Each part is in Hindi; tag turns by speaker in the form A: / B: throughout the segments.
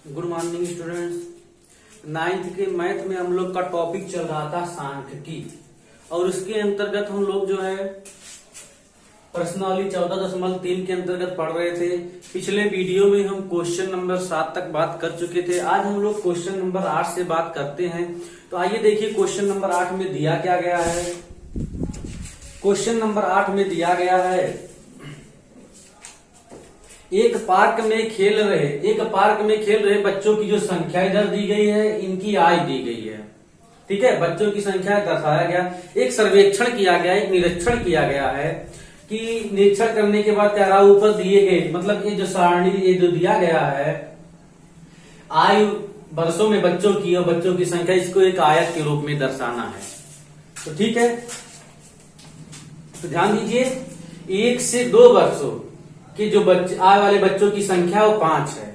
A: Good morning students. नाइन्थ के मैथ में हम लोग का टॉपिक चल रहा था सांख्यिकी, और उसके अंतर्गत हम लोग जो है प्रश्नावली 14.3 के अंतर्गत पढ़ रहे थे। पिछले वीडियो में हम क्वेश्चन नंबर 7 तक बात कर चुके थे। आज हम लोग क्वेश्चन नंबर 8 से बात करते हैं। तो आइए देखिए क्वेश्चन नंबर 8 में दिया क्या गया है। क्वेश्चन नंबर 8 में दिया गया है, एक पार्क में खेल रहे बच्चों की जो संख्या इधर दी गई है, इनकी आय दी गई है। ठीक है, बच्चों की संख्या दर्शाया गया। एक सर्वेक्षण किया गया, एक निरीक्षण किया गया है कि निरीक्षण करने के बाद कह रहा ऊपर दिए गए, मतलब ये जो सारणी ये जो दिया गया है आयु वर्षों में बच्चों की और बच्चों की संख्या, इसको एक आयत के रूप में दर्शाना है। तो ठीक है, तो ध्यान दीजिए 1 से 2 वर्षों कि जो आय वाले बच्चों की संख्या वो 5 है।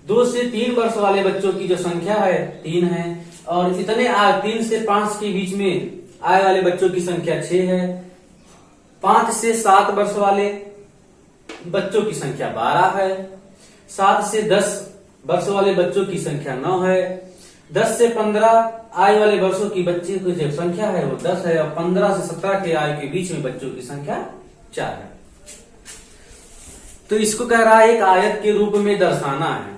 A: 2 से 3 वर्ष वाले बच्चों की जो संख्या है 3 है, और इतने 3 से 5 के बीच में आय वाले बच्चों की संख्या 6 है। 5 से 7 वर्ष वाले बच्चों की संख्या 12 है। 7 से 10 वर्ष वाले बच्चों की संख्या 9 है। 10 से 15 आय वाले वर्षों की बच्चे की जो संख्या है वो 10 है, और 15 से 17 के आयु के बीच में बच्चों की संख्या 4 है। तो इसको कह रहा है एक आयत के रूप में दर्शाना है।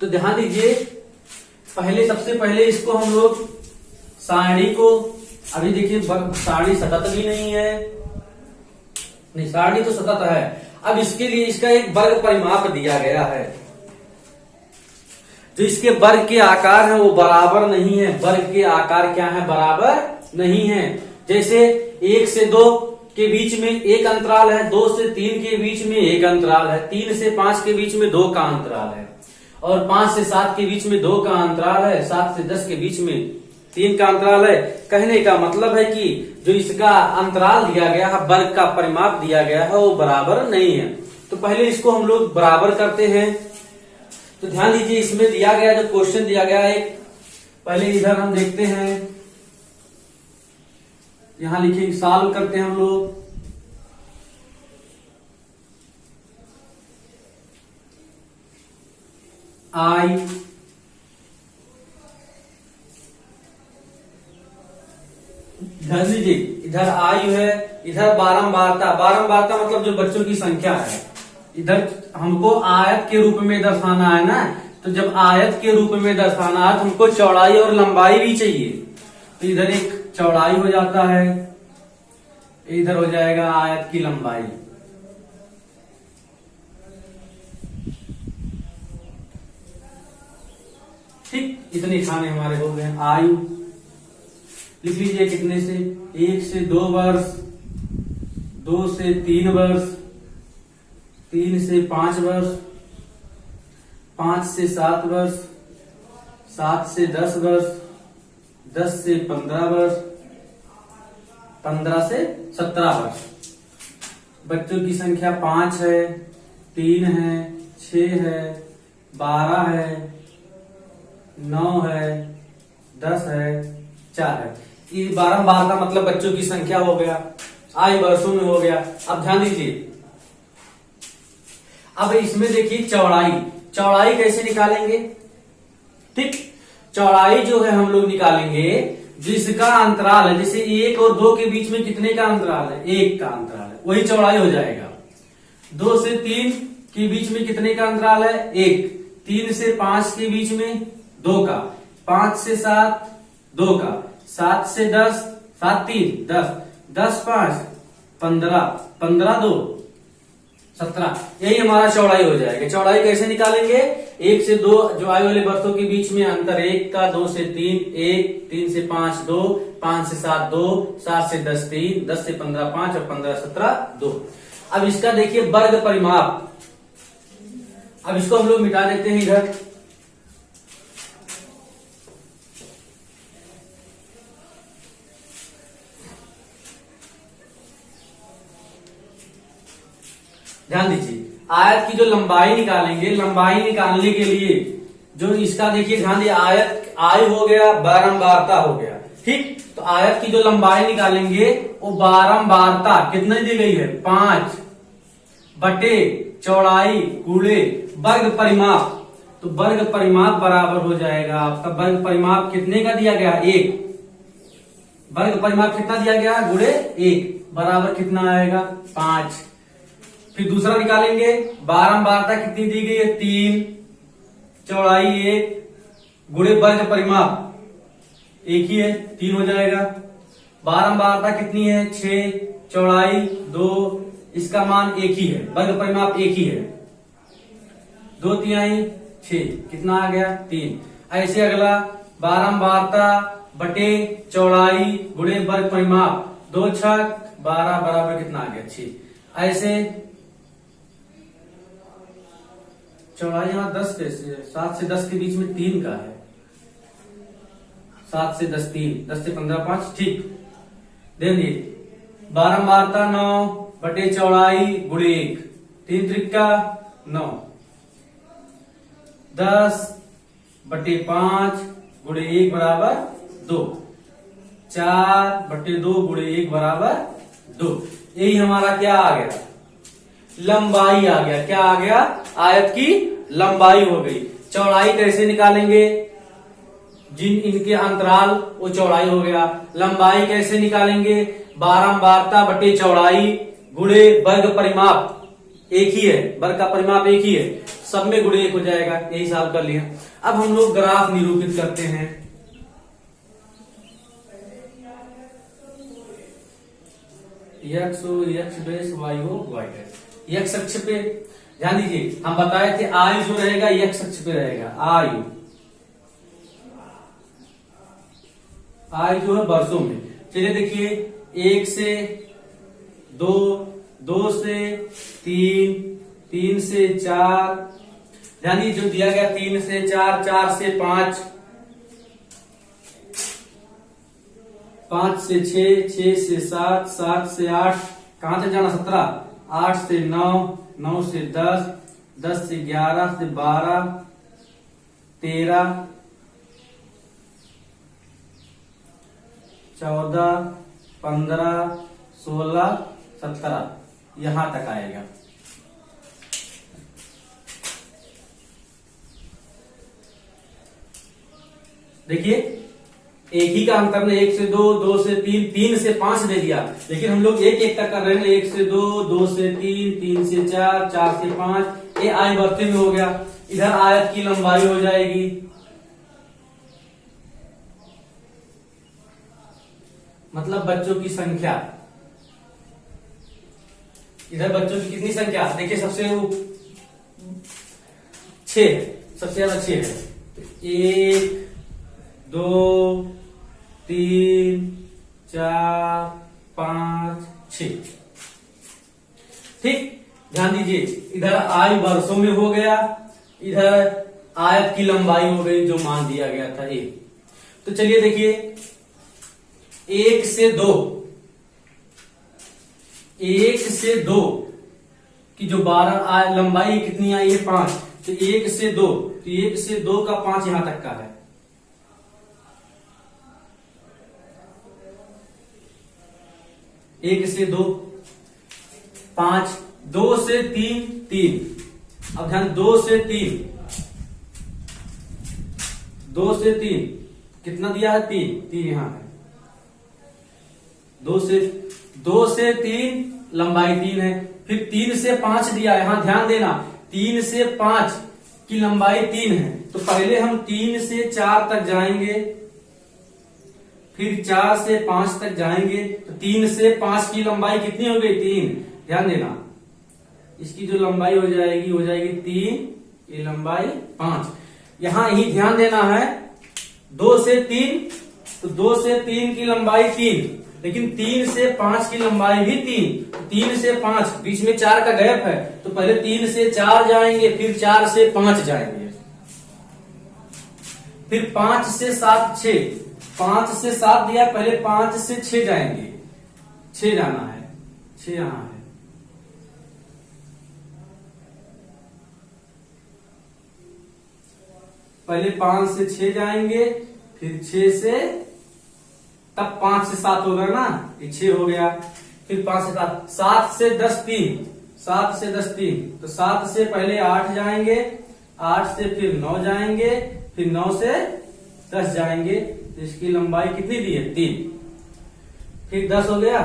A: तो ध्यान दीजिए, सबसे पहले इसको हम लोग सारणी को, अभी देखिए सारणी सतत भी नहीं है, नहीं सारणी तो सतत है। अब इसके लिए इसका एक वर्ग परिमाप दिया गया है। जो इसके वर्ग के आकार है वो बराबर नहीं है। वर्ग के आकार क्या है? बराबर नहीं है। जैसे 1 से 2 के बीच में एक अंतराल है, 2 से 3 के बीच में एक अंतराल है, 3 से 5 के बीच में 2 का अंतराल है, और 5 से 7 के बीच में 2 का अंतराल है, 7 से 10 के बीच में 3 का अंतराल है। कहने का मतलब है कि जो इसका अंतराल दिया गया है, वर्ग का परिमाप दिया गया है, वो बराबर नहीं है। तो पहले इसको हम लोग बराबर करते हैं। तो ध्यान दीजिए, इसमें दिया गया जो क्वेश्चन दिया गया है, पहले इधर हम देखते हैं, यहां लिखेंगे, सॉल्व करते हैं हम लोग। आई ध्यान दीजिए, इधर आयु है, इधर बारंबारता मतलब जो बच्चों की संख्या है। इधर हमको आयत के रूप में दर्शाना है ना, तो जब आयत के रूप में दर्शाना है तो हमको चौड़ाई और लंबाई भी चाहिए। तो इधर एक चौड़ाई हो जाता है, इधर हो जाएगा आयत की लंबाई। ठीक, इतने खाने हमारे हो गए। आयु लिख लीजिए, कितने से? 1 से 2 वर्ष, 2 से 3 वर्ष, 3 से 5 वर्ष, 5 से 7 वर्ष, 7 से 10 वर्ष, 10 से 15 वर्ष, 15 से 17 वर्ष। बच्चों की संख्या 5 है, 3 है, 6 है, 12 है, 9 है, 10 है, 4 है। ये बारंबार का मतलब बच्चों की संख्या हो गया, आयु वर्षों में हो गया। अब ध्यान दीजिए, अब इसमें देखिए चौड़ाई कैसे निकालेंगे? ठीक, चौड़ाई जो है हम लोग निकालेंगे जिसका अंतराल है, जैसे 1 और 2 के बीच में कितने का अंतराल है? 1 का अंतराल है, वही चौड़ाई हो जाएगा। 2 से 3 के बीच में कितने का अंतराल है? 1। 3 से 5 के बीच में 2 का, 5 से 7 2 का, 7 से 10, 7 3 10, 10 5 15, 15 2 17। यही हमारा चौड़ाई हो जाएगा। चौड़ाई कैसे निकालेंगे? 1 से 2 जो आयु वाले वर्षों के बीच में अंतर 1 का, 2 से 3 1, 3 से 5 2, 5 से 7 2, 7 से 10 3, 10 से 15 5, और 15 17 2। अब इसका देखिए वर्ग परिमाप। अब इसको हम लोग मिटा देते हैं इधर। ध्यान दीजिए, आयत की जो लंबाई निकालेंगे, लंबाई निकालने के लिए जो इसका देखिए ध्यान दिए, आयु हो गया, बारंबारता हो गया। ठीक, तो आयत की जो लंबाई निकालेंगे वो बारंबारता कितने दी गई है? 5 बटे चौड़ाई गुणे वर्ग परिमाप तो वर्ग परिमाप बराबर हो जाएगा आपका, वर्ग परिमाप कितने का दिया गया, 1, वर्ग परिमाप कितना दिया गया, गुणे 1 बराबर कितना आएगा, 5। फिर दूसरा निकालेंगे, बारंबारता कितनी दी गई है, 3, चौड़ाई 1 गुणे वर्ग परिमाप 1 ही है, 3 हो जाएगा। बारंबारता कितनी है, 6, चौड़ाई 2, इसका मान 1 ही है, वर्ग परिमाप 1 ही है, 2/3 6, कितना आ गया, 3। ऐसे अगला, बारंबारता बटे चौड़ाई गुणे वर्ग परिमाप 2 6 12 बराबर कितना आ गया, 6। ऐसे चौड़ाई यहाँ 10 कैसे है, 7 से 10 के बीच में 3 का है, 7 से 10 3, 10 से 15 5, ठीक। देखिए बारंबारता 9 बटे चौड़ाई गुणे 1, 3 त्रिका 9, 10 बटे 5 गुणे 1 बराबर 2, 4 बटे 2 गुणे 1 बराबर 2। यही हमारा क्या आ गया, लंबाई आ गया। क्या आ गया, आयत की लंबाई हो गई। चौड़ाई कैसे निकालेंगे, जिन इनके अंतराल वो चौड़ाई हो गया। लंबाई कैसे निकालेंगे, बारंबारता बटे चौड़ाई गुणे वर्ग परिमाप 1 ही है, वर्ग का परिमाप 1 ही है, सब में गुणे 1 हो जाएगा। यही सॉल्व कर लिया। अब हम लोग ग्राफ निरूपित करते हैं। एक्स हो एक्स डैश, वाई हो वाई डैश। एक्स अक्ष पे ध्यान दीजिए, हम बताए थे आयु जो रहेगा एक्स अक्ष पे रहेगा। आयु जो है वर्षों में। चलिए देखिए, 1 से 2, 2 से 3, 3 से 4, ध्यान दीजिए जो दिया गया 3 से 4, 4 से 5, 5 से 6, 6 से 7, 7 से 8, कहां से जाना 17, 8 से 9, 9 से 10, 10 से 11 से 12, 13, 14, 15, 16, 17, यहां तक आएगा। देखिए एक ही का अंतर ने 1 से 2, 2 से 3, 3 से 5 दे दिया, लेकिन हम लोग एक एक तक कर रहे हैं। 1 से 2, 2 से 3, 3 से 4, 4 से 5, ये आय बढ़ते में हो गया। इधर आयत की लंबाई हो जाएगी, मतलब बच्चों की संख्या। इधर बच्चों की कितनी संख्या, देखिए सबसे 6, सबसे ज्यादा 6 है। 1 2 3 4 5 6, ठीक। ध्यान दीजिए, इधर आयु वर्षों में हो गया, इधर आयत की लंबाई हो गई जो मान दिया गया था 1। तो चलिए देखिए, 1 से 2, 1 से 2 की जो 12 लंबाई कितनी आई है 5, तो 1 से 2, तो 1 से 2 का 5 यहां तक का है। 1 से 2 5, 2 से 3 3, अब ध्यान 2 से 3, 2 से 3 कितना दिया है 3, 3 यहां है। 2 से 3 लंबाई 3 है, फिर 3 से 5 दिया है, यहां ध्यान देना 3 से 5 की लंबाई 3 है। तो पहले हम 3 से 4 तक जाएंगे, फिर 4 से 5 तक जाएंगे, तो 3 से 5 की लंबाई कितनी हो गई 3, ध्यान देना इसकी जो लंबाई हो जाएगी 3, ये लंबाई 5। यहां यही ध्यान देना है 2 से 3, तो 2 से 3 की लंबाई 3, लेकिन 3 से 5 की लंबाई भी 3, 3 से 5 बीच में 4 का गैप है, तो पहले 3 से 4 जाएंगे, फिर 4 से 5 जाएंगे, फिर 5 से 7 6, 5 से 7 दिया, पहले 5 से 6 जाएंगे, 6 जाना है, 6 यहां है, पहले 5 से 6 जाएंगे, फिर 6 से, तब 5 से 7 होगा ना, ये 6 हो गया, फिर 5 से 7, 7 से 10 3, 7 से 10 3, तो 7 से पहले 8 जाएंगे, 8 से फिर 9 जाएंगे, फिर 9 से 10 जाएंगे, तो इसकी लंबाई कितनी दी है 3। फिर 10 हो गया,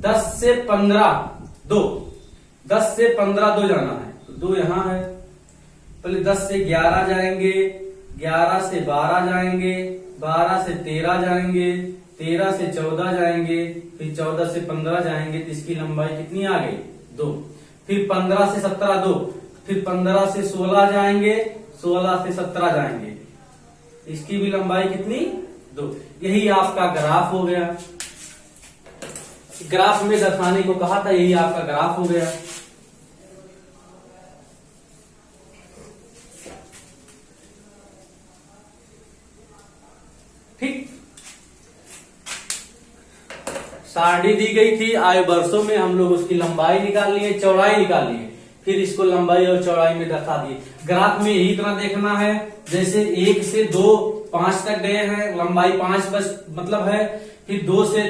A: 10 से 15 2, 10 से 15 2 जाना है, तो 2 यहां है। पहले 10 से 11 जाएंगे, 11 से 12 जाएंगे, 12 से 13 जाएंगे, 13 से 14 जाएंगे, फिर 14 से 15 जाएंगे, तो इसकी लंबाई कितनी आ गई 2। फिर 15 से 17 2, फिर 15 से 16 जाएंगे, 16 से 17 जाएंगे, इसकी भी लंबाई कितनी 2। यही आपका ग्राफ हो गया। ग्राफ में दर्शाने को कहा था, यही आपका ग्राफ हो गया। ठीक, सारणी दी गई थी, आए वर्षों में हम लोग उसकी लंबाई निकाल लिए, चौड़ाई निकाल लिए, फिर इसको लंबाई और चौड़ाई में दर्शा दिए। ग्राफ में यही तरह देखना है, जैसे 1 से 2 5 तक गए हैं, लंबाई 5 बस मतलब है, फिर 2 से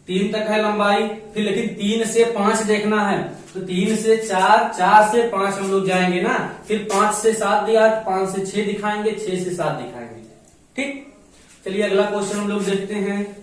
A: 3 तक है लंबाई, फिर लेकिन 3 से 5 देखना है, तो 3 से 4, 4 से 5 हम लोग जाएंगे ना, फिर 5 से 7 दिया, 5 से 6 दिखाएंगे, 6 से 7 दिखाएंगे। ठीक, चलिए अगला क्वेश्चन हम लोग देखते हैं।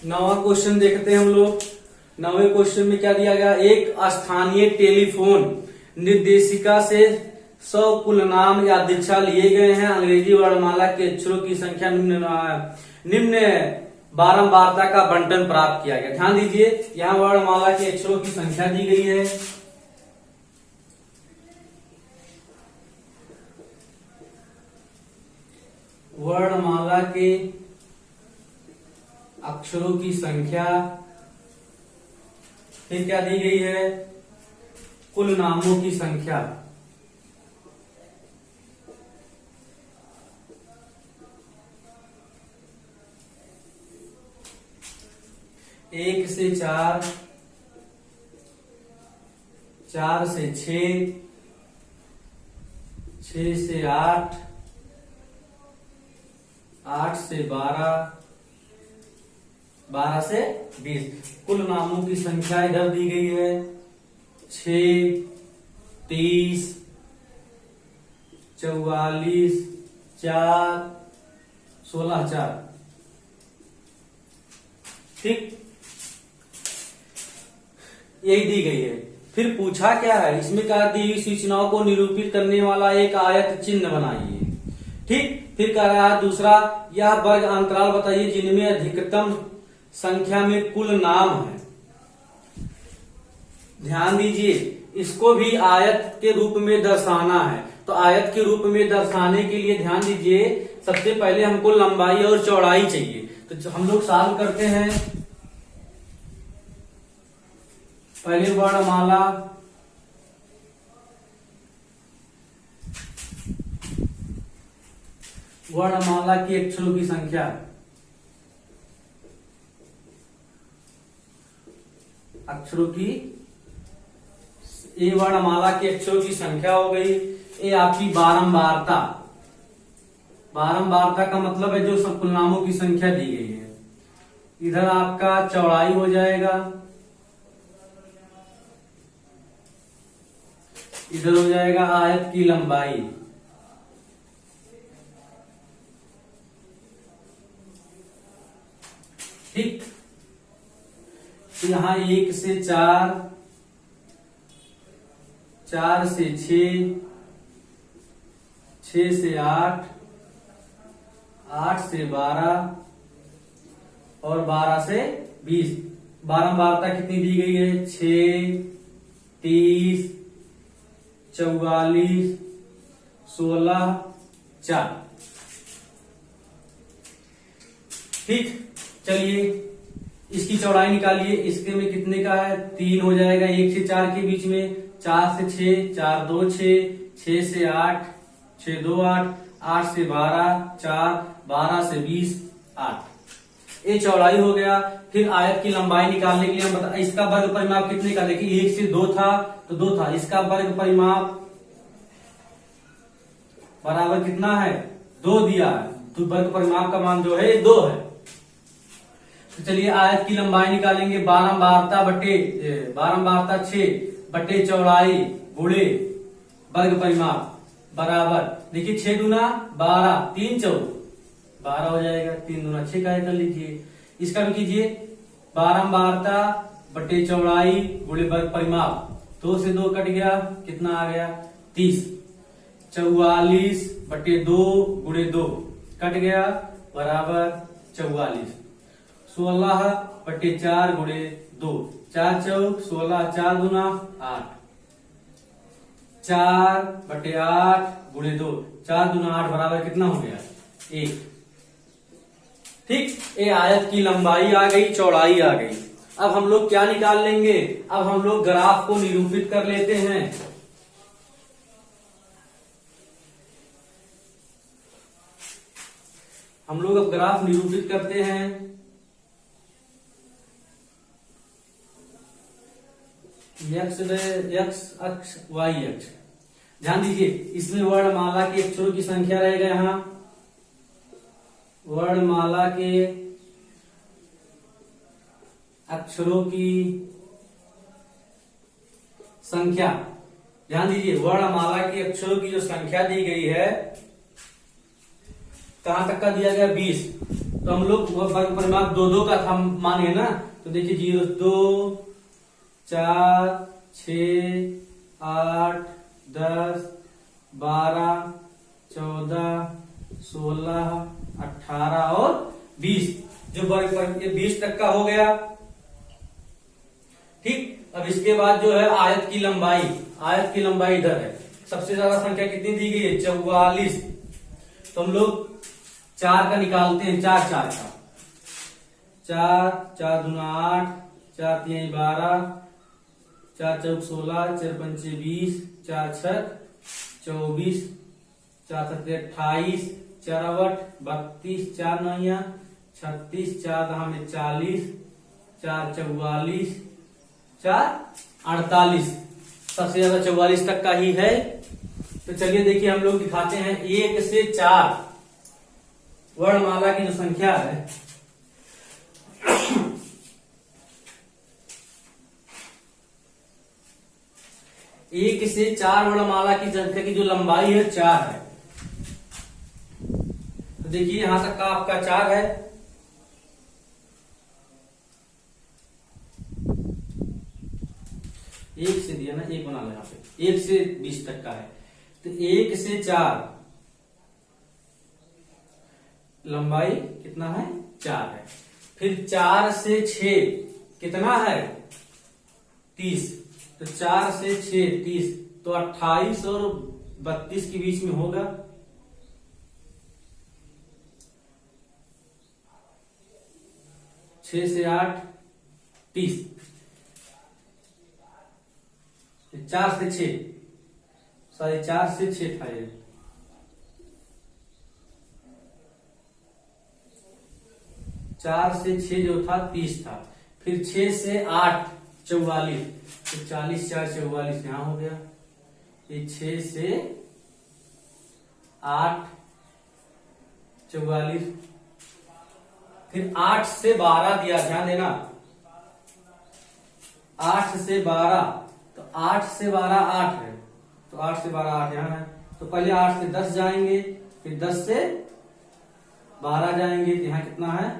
A: नवा क्वेश्चन देखते हैं हम लोग। नवे क्वेश्चन में क्या दिया गया, एक स्थानीय टेलीफोन निर्देशिका से 100 कुल नाम या दीक्षा लिए गए हैं। अंग्रेजी वर्णमाला के अक्षरों की संख्या निम्न बारंबारता का बंटन प्राप्त किया गया। ध्यान दीजिए, यहाँ वर्णमाला के अक्षरों की संख्या दी गई है। वर्णमाला के अक्षरों की संख्या, फिर क्या दी गई है, कुल नामों की संख्या। एक से 4, 4 से 6, 6 से 8, 8 से 12, 12 से 20। कुल नामों की संख्या इधर दी गई है 6, 30, 44, 4, 16, 4। ठीक, यही दी गई है। फिर पूछा क्या है, इसमें क्या दी हुई सूचनाओं को निरूपित करने वाला एक आयत चिन्ह बनाइए। ठीक, फिर कह रहा है दूसरा, यह वर्ग अंतराल बताइए जिनमें अधिकतम संख्या में कुल नाम है। ध्यान दीजिए, इसको भी आयत के रूप में दर्शाना है, तो आयत के रूप में दर्शाने के लिए ध्यान दीजिए, सबसे पहले हमको लंबाई और चौड़ाई चाहिए। तो हम लोग सॉल्व करते हैं। पहले वर्णमाला, वर्णमाला के अक्षरों की संख्या, अक्षरों की, ये वर्णमाला के अक्षरों की संख्या हो गई। ये आपकी बारंबारता, बारंबारता का मतलब है जो कुल नामों की संख्या दी गई है। इधर आपका चौड़ाई हो जाएगा, इधर हो जाएगा आयत की लंबाई। ठीक, यहां 1 से 4, 4 से 6, 6 से 8, 8 से 12 और 12 से 20। बारंबारता कितनी दी गई है, 6, 30, 44, 16, 4। ठीक, चलिए इसकी चौड़ाई निकालिए। इसके में कितने का है, 3 हो जाएगा 1 से 4 के बीच में, 4 से 6, 4 2 6, 6 से 8, 6 2 8, 8 से 12, 4, 12 से 20, 8। ये चौड़ाई हो गया। फिर आयत की लंबाई निकालने के लिए हम बता, इसका वर्ग परिमाप कितने का, देखिए 1 से 2 था तो 2 था, इसका वर्ग परिमाप बराबर कितना है, 2 दिया है, तो वर्ग परिमाप का मान जो है 2 है। तो चलिए आयत की लंबाई निकालेंगे, बारंबारता 6 बटे चौड़ाई गुणे वर्ग परिमाप बराबर, देखिए 6 दूना 12, 3 चौ 12 हो जाएगा, 3 दूना 6 का कर लीजिए। इसका भी कीजिए, बारंबारता बटे चौड़ाई गुणे वर्ग परिमाप, 2 से 2 कट गया, कितना आ गया 30, 44 बटे 2 गुणे 2 कट गया बराबर 44, 16 बटे 4 गुणे 2, 4 चौक 16, 4 दूना 8, 4 बटे 8 गुणे 2, 4 दूना 8 बराबर कितना हो गया 1। ठीक, ये आयत की लंबाई आ गई, चौड़ाई आ गई। अब हम लोग क्या निकाल लेंगे, अब हम लोग ग्राफ को निरूपित कर लेते हैं। हम लोग अब ग्राफ निरूपित करते हैं। एक्स अक्ष वाई अक्ष, ध्यान दीजिए, इसमें वर्णमाला के अक्षरों की संख्या रहेगा, यहां वर्णमाला के अक्षरों की संख्या, ध्यान दीजिए, वर्णमाला के अक्षरों की जो संख्या दी गई है, कहां तक का दिया गया 20, तो हम लोग वर्ग परिमाप 2 का था माने ना, तो देखिए 0 2 4 6 8 10 12 14 16 18 और 20, जो वर्ग पर 20 तक का हो गया। ठीक, अब इसके बाद जो है आयत की लंबाई इधर है, सबसे ज्यादा संख्या कितनी दी गई है 44, तो हम लोग 4 का निकालते हैं, 4 4 का, 4 4 दूना 8, 4 3 12, 4 चौक 16, 4 पंचे 20, 4 छक 24, 4 सत्ते 28, 4 अवट 32, 4 नौया 36, 4 दहा में 40, 4 44, 4 48, सबसे ज्यादा 44 तक का ही है। तो चलिए देखिए हम लोग दिखाते हैं 1 से 4 वर्णमाला की जो संख्या है, एक से 4 वर्णमाला की संख्या की जो लंबाई है 4 है। तो देखिए यहां तक का आपका 4 है, एक से दिया ना, एक बना लो यहाँ पे, 1 से 20 तक का है, तो 1 से 4 लंबाई कितना है 4 है। फिर 4 से 6 कितना है 30, तो 4 से 6 30, तो 28 और 32 के बीच में होगा, 6 से 8 30, 4 से 6 सॉरी 4 से 6 था ये, 4 से 6 जो था 30 था। फिर 6 से 8 44, तो 40 4 44 यहां हो गया, ये 6 से 8 44, फिर 8 से 12 दिया, ध्यान देना, 8 से 12, तो 8 से 12 8 है, तो 8 से 12 8 यहां है, तो पहले 8 से 10 जाएंगे, फिर 10 से 12 जाएंगे, तो यहां कितना है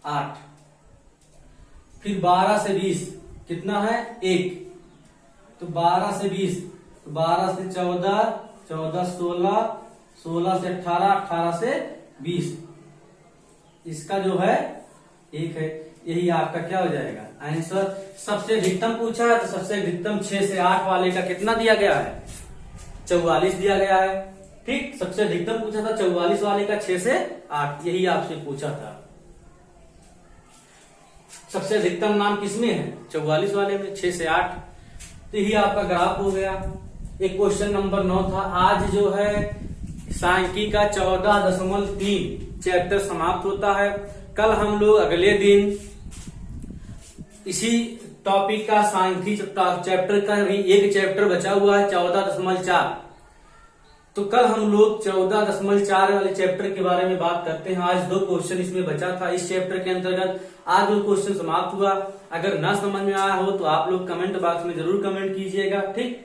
A: 8, फिर 12 से 20 कितना है 1, तो 12 से 20, तो 12 से 14 14 16 16 से 18 18 से 20, इसका जो है 1 है, यही आपका क्या हो जाएगा आंसर। सबसे अधिकतम पूछा है, तो सबसे अधिकतम 6 से 8 वाले का कितना दिया गया है 44 दिया गया है। ठीक, सबसे अधिकतम पूछा था 44 वाले का 6 से 8, यही आपसे पूछा था। सबसे अधिकतम नाम किसमें है 44 वाले में, 6 से 8, तो यही आपका ग्राफ हो गया। एक क्वेश्चन नंबर 9 था, आज जो है सांख्यिकी का 14.3 चैप्टर समाप्त होता है। कल हम लोग अगले दिन इसी टॉपिक का सांख्यिकी चैप्टर का भी एक चैप्टर बचा हुआ है 14.4। तो कल हम लोग 14.4 वाले चैप्टर के बारे में बात करते हैं। आज 2 क्वेश्चन इसमें बचा था इस चैप्टर के अंतर्गत। आज 2 क्वेश्चन समाप्त हुआ। अगर ना समझ में आया हो तो आप लोग कमेंट बॉक्स में जरूर कमेंट कीजिएगा। ठीक।